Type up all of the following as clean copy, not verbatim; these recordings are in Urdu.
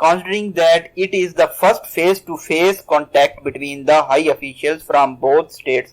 considering that it is the first face-to-face contact between the high officials from both states।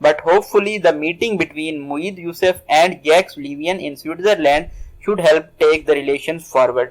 But hopefully the meeting between Moeed Yusuf and Jacques Sullivan in Switzerland should help take the relations forward।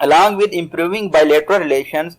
Along with improving bilateral relations,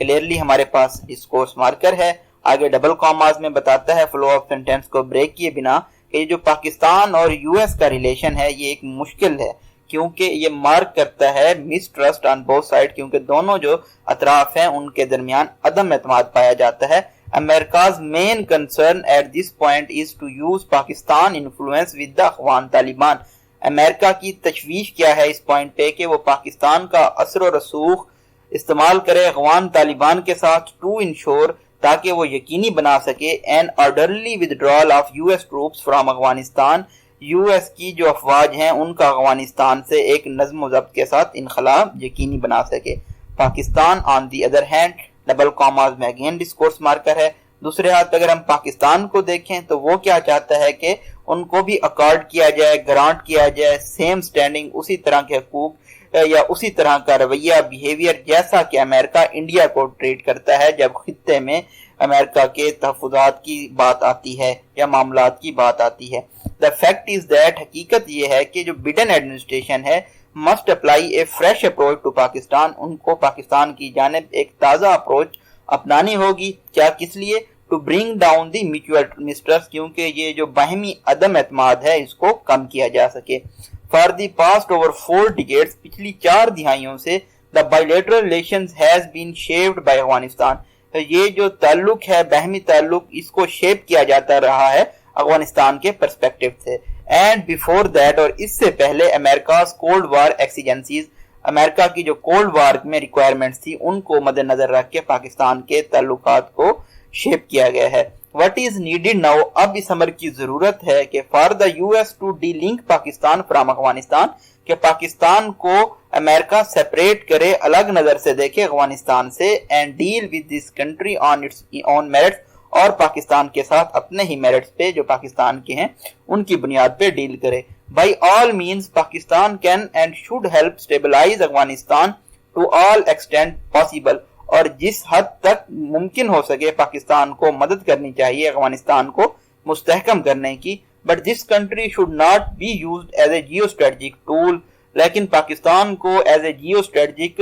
clearly ہمارے پاس ڈسکورس مارکر ہے. آگے ڈبل کاماز میں بتاتا ہے فلو آف سینٹینس کو بریک کیے بنا کہ جو پاکستان اور یو ایس کا ریلیشن ہے یہ ایک مشکل ہے کیونکہ یہ مارک کرتا ہے مس ٹرسٹ آن بوتھ سائڈ، کیونکہ دونوں جو اطراف ہیں ان کے درمیان عدم اعتماد پایا جاتا ہے. America's main concern at this point is to use Pakistan influence with the اخوان طالبان. امریکہ کی تشویش کیا ہے اس پوائنٹ پہ کہ وہ پاکستان کا اثر و رسوخ استعمال کرے اخوان طالبان کے ساتھ ٹو انشور، تاکہ وہ یقینی بنا سکے an orderly withdrawal of US troops from Afghanistan, U S کی جو افواج ہیں ان کا افغانستان سے ایک نظم و ضبط کے ساتھ انخلا یقینی بنا سکے. Pakistan on the other hand double commas میں اگین ڈسکورس مارکر ہے. دوسرے ہاتھ اگر ہم پاکستان کو دیکھیں تو وہ کیا چاہتا ہے کہ ان کو بھی اکارڈ کیا جائے، گرانٹ کیا جائے سیم سٹینڈنگ، اسی طرح کے حقوق یا اسی طرح کا رویہ بیہیویئر جیسا کہ امریکہ انڈیا کو ٹریٹ کرتا ہے جب خطے میں امریکہ کے تحفظات کی بات آتی ہے یا معاملات کی بات آتی ہے. The fact is that حقیقت یہ ہے کہ جو بائیڈن ایڈمنسٹریشن ہے must apply a fresh approach to Pakistan, ان کو پاکستان کی جانب ایک تازہ اپروچ اپنانی ہوگی. کیا کس لیے؟ to bring down the mutual mistrust، کیونکہ یہ جو باہمی عدم اعتماد ہے اس کو کم کیا جا سکے. For the past over 4 decades، پچھلی 4 دہائیوں سے the bilateral relations has been shaped by Afghanistan, یہ جو تعلق ہے باہمی تعلق اس کو شیپ کیا جاتا رہا ہے افغانستان کے پرسپیکٹو سے. اینڈ بیفور دیٹ، اور اس سے پہلے امریکاز کولڈ وار ایکسیجنسیز، امریکہ کی جو کولڈ وار میں ریکوائرمنٹس تھی ان کو مد نظر رکھ کے پاکستان کے تعلقات کو شیپ کیا گیا ہے. وٹ از نیڈیڈ ناؤ، اب اس امر کی ضرورت ہے کہ for the U S to delink Pakistan from Afghanistan, کہ پاکستان کو امریکہ سیپریٹ کرے، الگ نظر سے دیکھے افغانستان سے، and deal with this country on its own merits, اور پاکستان کے ساتھ اپنے ہی میرٹس پہ جو پاکستان کے ہیں ان کی بنیاد پہ ڈیل کرے. By all means Pakistan can and should help stabilise Afghanistan to all extent possible, اور جس حد تک ممکن ہو سکے پاکستان کو مدد کرنی چاہیے افغانستان کو مستحکم کرنے کی. But this country should not be used as a geostrategic tool, لیکن پاکستان کو as a geostrategic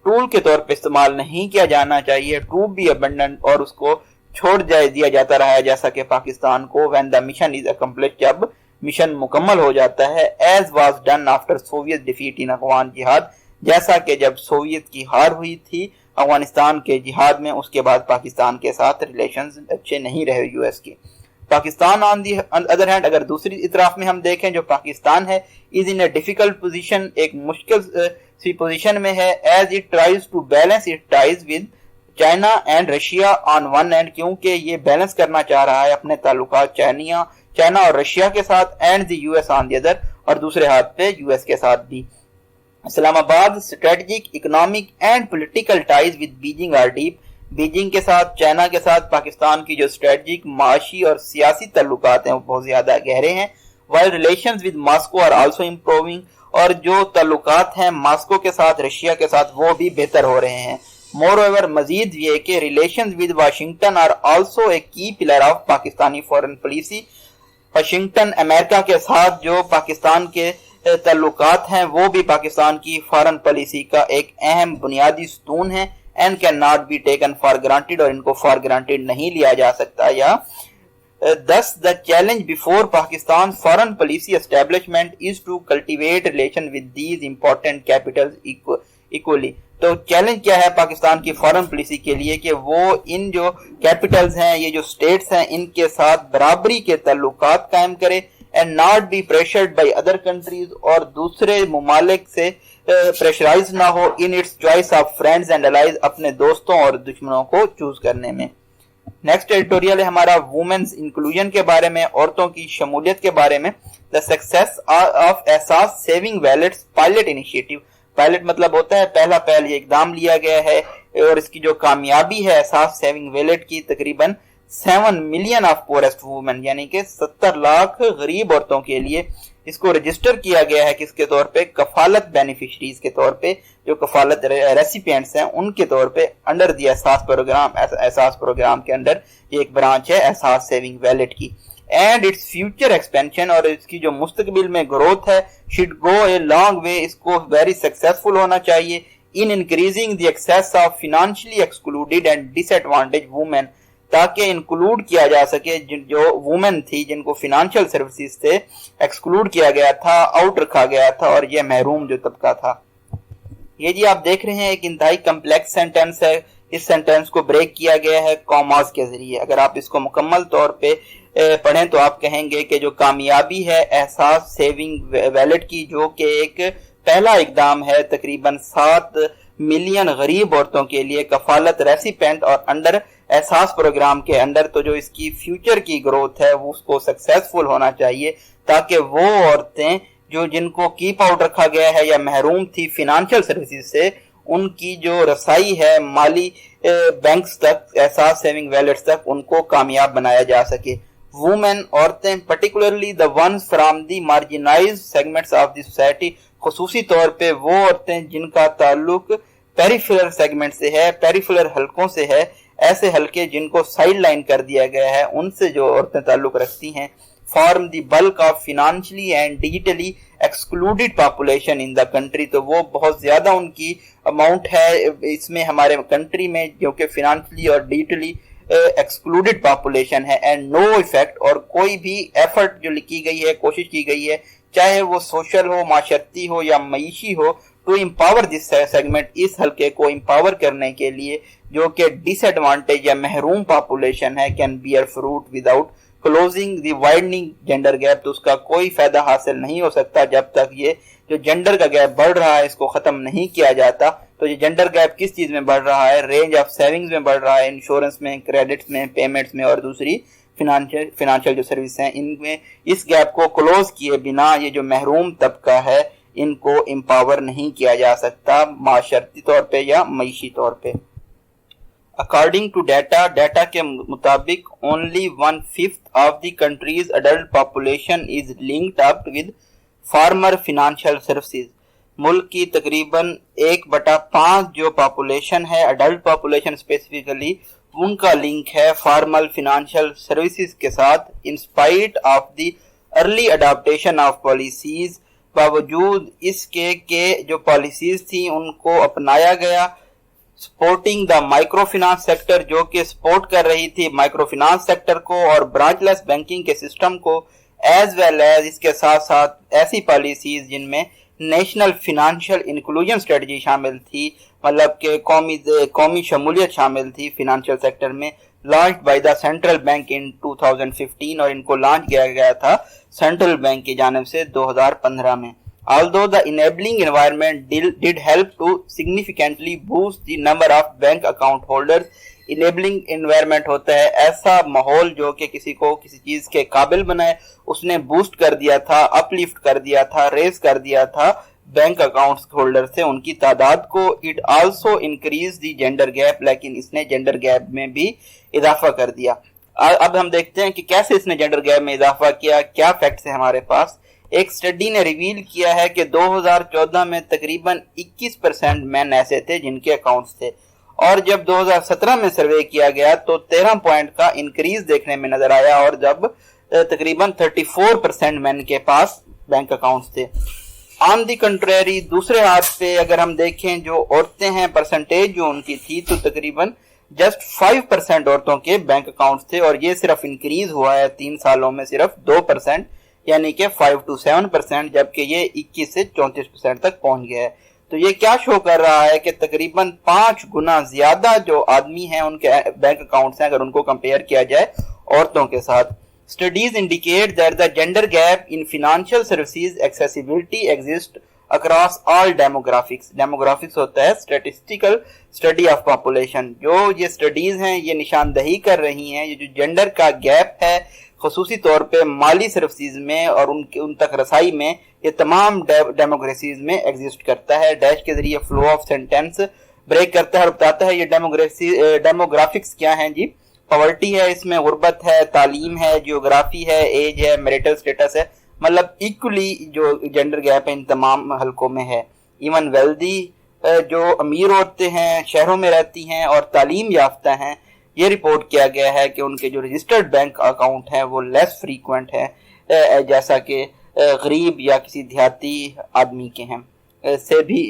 tool کے طور پہ استعمال نہیں کیا جانا چاہیے. ٹو بی ابنڈنٹ، اور اس کو چھوڑ دیا جاتا رہا ہے جیسا کہ پاکستان کو when the mission is accomplished، جب مشن مکمل ہو جاتا ہے. as was done after Soviet defeat in Afghan جہاد، جیسا کہ جب سوویت کی ہار ہوئی تھی افغانستان کے جہاد میں اس کے بعد پاکستان کے ساتھ ریلیشنز اچھے نہیں رہے یو ایس کے. Pakistan on the other hand اگر دوسری اطراف میں ہم دیکھیں جو پاکستان ہے is in a difficult position، ایک مشکل سی پوزیشن میں ہے. as it tries to balance its ties with China and Russia on one and, کیونکہ یہ بیلنس کرنا چاہ رہا ہے اپنے تعلقات چائنا اور رشیا کے ساتھ، and the U S on the other, اور دوسرے ہاتھ پہ یو ایس کے ساتھ بھی. Islamabad strategic economic and political ties with Beijing are deep, Beijing کے ساتھ چائنا کے ساتھ پاکستان کی جو اسٹریٹجک معاشی اور سیاسی تعلقات ہیں وہ بہت زیادہ گہرے ہیں. while relations with Moscow are also improving، اور جو تعلقات ہیں ماسکو کے ساتھ رشیا کے ساتھ وہ بھی بہتر ہو رہے ہیں. Moreover، مزید یہ کہ relations with Washington are also a key pillar of Pakistani foreign policy, Washington امریکہ کے ساتھ جو پاکستان کے تعلقات ہیں وہ بھی پاکستان کی فارن پالیسی کا ایک اہم بنیادی ستون ہے. And can not be taken for granted, اور ان کو فار گرانٹیڈ نہیں لیا جا سکتا. یا thus the challenge before Pakistan's foreign policy establishment is to cultivate relation with these important capitals equally. تو چیلنج کیا ہے پاکستان کی فارن پالیسی کے لیے کہ وہ ان جو کیپٹلز ہیں، یہ جو سٹیٹس ہیں، ان کے ساتھ برابری کے تعلقات قائم کرے and not be pressured by other countries, اور دوسرے ممالک سے پریشرائز نہ ہو in its choice of friends and allies, اپنے دوستوں اور دشمنوں کو چوز کرنے میں. نیکسٹ ایڈیٹوریل ہے ہمارا وومنز انکلوژن کے بارے میں، عورتوں کی شمولیت کے بارے میں. دا سکسیس آف احساس saving wallets pilot initiative, pilot مطلب ہوتا ہے پہلا پہل یہ اقدام لیا گیا ہے، اور اس کی جو کامیابی ہے احساس سیونگ ویلٹ کی تقریباً 7 ملین آف پورسٹ وومن، یعنی کہ 70 لاکھ غریب عورتوں کے لیے اس کو رجسٹر کیا گیا ہے. کس کے طور پہ؟ کفالت بینیفیشریز کے طور پہ، جو کفالت ریسیپینٹس ہیں ان کے طور پہ انڈر دی احساس پروگرام. احساس پروگرام کے انڈر یہ ایک برانچ ہے احساس سیونگ ویلٹ کی. اینڈ اٹس فیوچر ایکسپینشن، اور اس کی جو مستقبل میں گروتھ ہے، should go a long way, اس کو ویری سکسیسفل ہونا چاہیے in increasing the access of financially excluded and disadvantaged women, تاکہ انکلوڈ کیا جا سکے جو وومن تھی جن کو فنانشل سروسز سے ایکسکلوڈ کیا گیا تھا، آؤٹ رکھا گیا تھا، اور یہ محروم جو طبقہ تھا۔ یہ جی آپ دیکھ رہے ہیں ایک انتہائی کمپلیکس سینٹنس ہے، اس سینٹنس کو بریک کیا گیا ہے کاماز کے ذریعے۔ اگر آپ اس کو مکمل طور پہ پڑھیں تو آپ کہیں گے کہ جو کامیابی ہے احساس سیونگ ویلٹ کی، جو کہ ایک پہلا اقدام ہے تقریباً 7 ملین غریب عورتوں کے لیے کفالت ریسیپینٹ اور انڈر احساس پروگرام کے اندر، تو جو اس کی فیوچر کی گروتھ ہے وہ اس کو سکسیسفل ہونا چاہیے، تاکہ وہ عورتیں جن کو کیپ آؤٹ رکھا گیا ہے یا محروم تھی فنانشل سروسز سے، ان کی جو رسائی ہے مالی بینکس تک، احساس سیونگ ویلٹس تک، ان کو کامیاب بنایا جا سکے۔ وومن، عورتیں، particularly the ones from the marginalized segments of the society، خصوصی طور پہ وہ عورتیں جن کا تعلق پیریفرل سیگمنٹ سے ہے، پیریفرل حلقوں سے ہے، ایسے حلقے جن کو سائیڈ لائن کر دیا گیا ہے، ان سے جو عورتیں تعلق رکھتی ہیں، from the bulk of financially and digitally excluded population in the country, تو وہ بہت زیادہ ان کی اماؤنٹ ہے اس میں ہمارے کنٹری میں جو کہ فنانشلی اور ڈیجیٹلی ایکسکلوڈیڈ پاپولیشن ہے، اینڈ نو ایفیکٹ، اور کوئی بھی ایفرٹ جو کی گئی ہے، کوشش کی گئی ہے، چاہے وہ سوشل ہو، معاشرتی ہو یا معیشی ہو، ٹو امپاور دس سیگمنٹ، اس حلقے کو امپاور کرنے کے لیے جو کہ ڈس ایڈوانٹیج یا محروم پاپولیشن ہے، can bear fruit without closing the widening gender gap, تو اس کا کوئی فائدہ حاصل نہیں ہو سکتا جب تک یہ جو جینڈر کا گیپ بڑھ رہا ہے اس کو ختم نہیں کیا جاتا۔ تو یہ جینڈر گیپ کس چیز میں بڑھ رہا ہے؟ رینج آف سیونگز میں بڑھ رہا ہے، انشورنس میں، کریڈٹس میں، پیمنٹس میں، اور دوسری فنانشل جو سروس ہیں، ان میں اس گیپ کو کلوز کیے بنا یہ جو محروم طبقہ ہے ان کو امپاور نہیں کیا جا سکتا معاشرتی طور پہ یا معیشی طور پہ۔ According to data کے مطابق only 1/5 of the country's adult population is linked up with former financial services۔ ملک کی تقریباً 1/5 جو پاپولیشن ہے، اڈلٹ پاپولیشن اسپیسیفکلی، ان کا لنک ہے فارمل فنانشل سروسز کے ساتھ، in spite of the early adaptation of policies, باوجود اس کے کہ جو پالیسیز تھیں ان کو اپنایا گیا۔ Supporting the micro finance sector, جو کہ سپورٹ کر رہی تھی مائکرو فنانس سیکٹر کو اور برانچ لیس بینکنگ کے سسٹم کو، ایز ویل ایز اس کے ساتھ ساتھ ایسی پالیسیز جن میں نیشنل فنانشل انکلوژن اسٹریٹجی شامل تھی، مطلب کہ قومی شمولیت شامل تھی فنانشل سیکٹر میں، launched by the central bank in 2015، اور ان کو لانچ کیا گیا تھا سینٹرل بینک کی جانب سے 2015 میں۔ Although the enabling environment did help to significantly boost the number of bank account holders، enabling environment ہوتا ہے ایسا ماحول جو کہ کسی کو کسی چیز کے قابل بنائے، اس نے بوسٹ کر دیا تھا، اپ لفٹ کر دیا تھا، ریز کر دیا تھا بینک اکاؤنٹس ہولڈر سے ان کی تعداد کو۔ It also increased the gender gap، لیکن اس نے جینڈر گیپ میں بھی اضافہ کر دیا۔ اب ہم دیکھتے ہیں کہ کیسے اس نے جینڈر گیپ میں اضافہ کیا، کیا فیکٹس ہیں ہمارے پاس۔ ایک سٹڈی نے ریویل کیا ہے کہ 2014 میں تقریباً 21% مین ایسے تھے جن کے اکاؤنٹس تھے، اور جب 2017 میں سروے کیا گیا تو 13 پوائنٹ کا انکریز دیکھنے میں نظر آیا، اور جب تقریباً 34% مین کے پاس بینک اکاؤنٹس تھے۔ آن دی کنٹریری، دوسرے ہاتھ پہ اگر ہم دیکھیں جو عورتیں ہیں، پرسنٹیج جو ان کی تھی، تو تقریباً جسٹ 5% عورتوں کے بینک اکاؤنٹس تھے، اور یہ صرف انکریز ہوا ہے 3 سالوں میں صرف 2%، یعنی کہ 5 to 7%، جبکہ یہ 21 سے 34% تک پہنچ گیا ہے۔ تو یہ کیا شو کر رہا ہے کہ تقریباً 5 گنا زیادہ جو آدمی ہیں ان کے بینک اکاؤنٹس ہیں اگر ان کو کمپیئر کیا جائے عورتوں کے ساتھ۔ Studies indicate that the gender gap in financial services accessibility exists across all demographics۔ demographics ہوتا ہے statistical study of population۔ جو یہ سٹڈیز ہیں یہ نشاندہی کر رہی ہیں یہ جو جینڈر کا گیپ ہے خصوصی طور پہ مالی سروسز میں اور ان تک رسائی میں، یہ تمام ڈیموگرافیز میں ایگزسٹ کرتا ہے۔ ڈیش کے ذریعے فلو آف سینٹینس بریک کرتا ہے اور بتاتا ہے یہ ڈیموگرافکس کیا ہیں جی۔ پاورٹی ہے، اس میں غربت ہے، تعلیم ہے، جیوگرافی ہے، ایج ہے، میریٹل سٹیٹس ہے، مطلب ایکولی جو جینڈر گیپ ہے ان تمام حلقوں میں ہے۔ ایون ویلدی، جو امیر عورتیں ہیں، شہروں میں رہتی ہیں اور تعلیم یافتہ ہیں، یہ رپورٹ کیا گیا ہے کہ ان کے جو رجسٹرڈ بینک اکاؤنٹ ہیں وہ لیس فریکوینٹ ہے جیسا کہ غریب یا کسی دیہاتی آدمی کے ہیں۔ سے بھی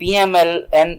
PMLN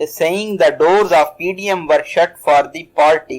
saying the doors of PDM were shut for the party,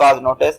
cause notice,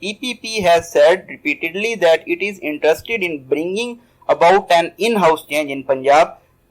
PPP has said repeatedly that it is interested in bringing about an in-house change in Punjab.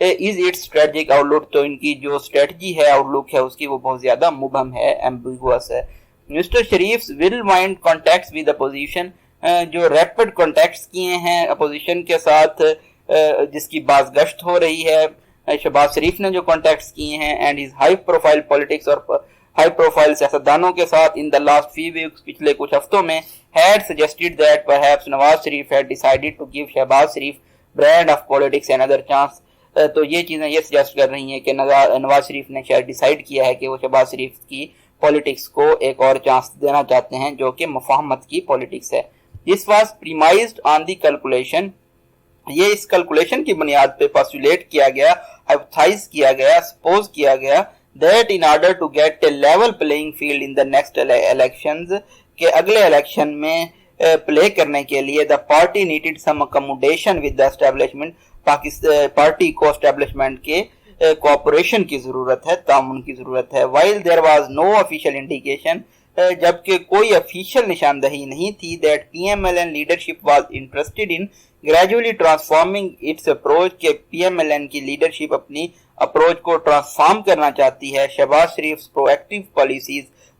is its strategic outlook, تو ان کی جو اسٹریٹجی ہے آؤٹ لک ہے اس کی وہ بہت زیادہ مبہم ہے, ایمبیگوس ہے. Mister Sharif will mind contacts with opposition, جو ریپڈ کانٹیکٹس کیے ہیں اپوزیشن کے ساتھ جس کی باز گشت ہو رہی ہے, شہباز شریف نے جو کانٹیکٹس کیے ہیں, and his high profile politics, اور ہائی پروفائل سیاستدانوں کے ساتھ ان دا لاسٹ فیو ویکس, پچھلے کچھ ہفتوں میں, had suggested that perhaps Nawaz Sharif had decided to give Shehbaz Sharif brand of politics another chance. تو یہ چیزیں یہ سجیسٹ کر رہی ہیں کہ نواز شریف نے شاید ڈیسائیڈ کیا ہے کہ وہ شہباز شریف کی پولیٹکس کو ایک اور چانس دینا چاہتے ہیں جو کہ مفاہمت کی پولیٹکس ہے. This was premised on the calculation, یہ اس کیلکولیشن کی بنیاد پہ پاسولیٹ کیا گیا, ہائپوتھائز کیا گیا, سپوز کیا گیا that in order to get a level playing field in the next elections, کہ اگلے الیکشن میں پلے کرنے کے لیے the party needed some accommodation with the establishment, party کو اسٹیبلشمنٹ کے کوآپریشن کی ضرورت ہے, تعاون کی ضرورت ہے. while there was no official indication, جبکہ کوئی افیشل نشاندہی نہیں تھی, that PMLN leadership was interested in gradually transforming its approach, کہ PMLN کی لیڈرشپ اپنی اپروچ کو ٹرانسفارم کرنا چاہتی ہے. شہباز شریف پرویکٹیو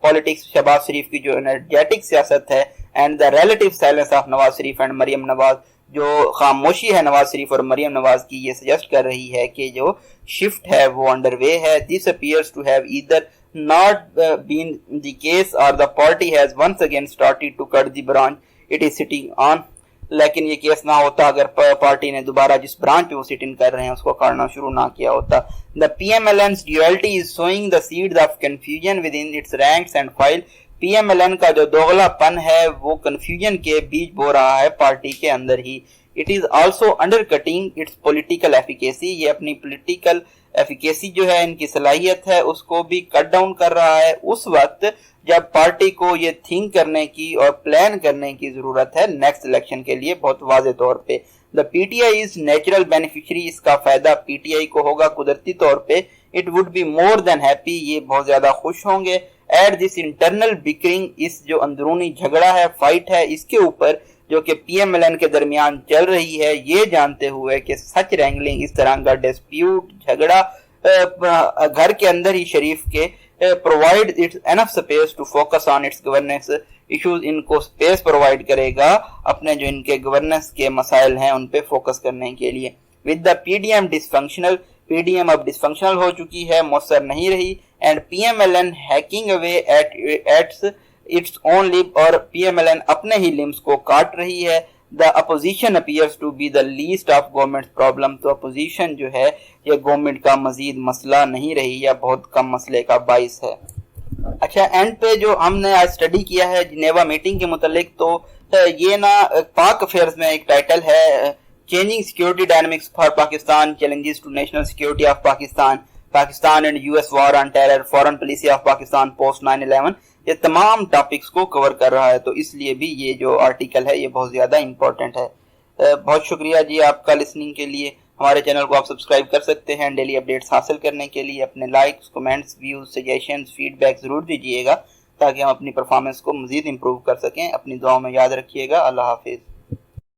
پالیٹکس, شہباز شریف کی جو انرجیٹک سیاست ہے, and the relative silence of Nawaz Sharif and Maryam Nawaz, جو خاموشی ہے نواز شریف اور مریم نواز کی, یہ سجیسٹ کر رہی ہے کہ جو شفٹ ہے وہ انڈر وے ہے. This appears to have either not been the case or the party has once again started to cut the branch it is sitting on, لیکن یہ کیس نہ ہوتا اگر پارٹی نے دوبارہ جس برانچ پہ وہ سٹ ان کر رہے ہیں اس کو کاٹنا شروع نہ کیا ہوتا. The PMLN's duality is sowing the seeds of confusion within its ranks and file, PMLN کا جو دوغلا پن ہے وہ کنفیوژن کے بیج بو رہا ہے پارٹی کے اندر ہی. It is also undercutting its political efficacy, یہ اپنی پولیٹیکل ایفیکیسی جو ہے ان کی صلاحیت ہے اس کو بھی کٹ ڈاؤن کر رہا ہے اس وقت جب پارٹی کو یہ تھنک کرنے کی اور پلان کرنے کی ضرورت ہے نیکسٹ الیکشن کے لیے بہت واضح طور پہ. The PTI is natural beneficiary, اس کا فائدہ PTI کو ہوگا قدرتی طور پہ. It would be more than happy, یہ بہت زیادہ خوش ہوں گے. At this internal bickering, اس جو اندرونی جھگڑا ہے, فائٹ ہے, اس کے اوپر جو کہ PMLN کے درمیان چل رہی ہے, یہ جانتے ہوئے کہ سچ رینگلنگ, اس طرح کا ڈسپیوٹ, جھگڑا گھر کے اندر ہی شریف کے provide its enough space to focus on its governance issues, ان کو space provide کرے گا اپنے جو ان کے گورننس کے مسائل ہیں ان پہ فوکس کرنے کے لیے. With the PDM dysfunctional, PDM اب ڈسفنکشنل ہو چکی ہے, مؤثر نہیں رہی, and PMLN hacking away at its own limb, اور PMLN اپنے ہی لمبس کو کاٹ رہی ہے. The opposition appears to be the least of government's problem, تو اپوزیشن جو ہے یہ گورنمنٹ کا مزید مسئلہ نہیں رہی یا بہت کم مسئلے کا باعث ہے. اچھا, اینڈ پہ جو ہم نے آج اسٹڈی کیا ہے جنیوا میٹنگ کے متعلق, تو یہ نا پاک افیئرز میں ایک ٹائٹل ہے changing security dynamics for Pakistan, challenges to national security of Pakistan, Pakistan and US war on terror, foreign policy of Pakistan post 9/11, یہ تمام ٹاپکس کو کور کر رہا ہے. تو اس لیے بھی یہ جو آرٹیکل ہے یہ بہت زیادہ امپورٹنٹ ہے. بہت شکریہ جی آپ کا لسننگ کے لیے. ہمارے چینل کو آپ سبسکرائب کر سکتے ہیں. ڈیلی اپڈیٹس حاصل کرنے کے لیے اپنے likes, comments, views, suggestions, feedback ضرور دیجیے گا تاکہ ہم اپنی پرفارمنس کو مزید امپروو کر سکیں. اپنی دعاؤں میں یاد رکھیے گا. اللہ حافظ.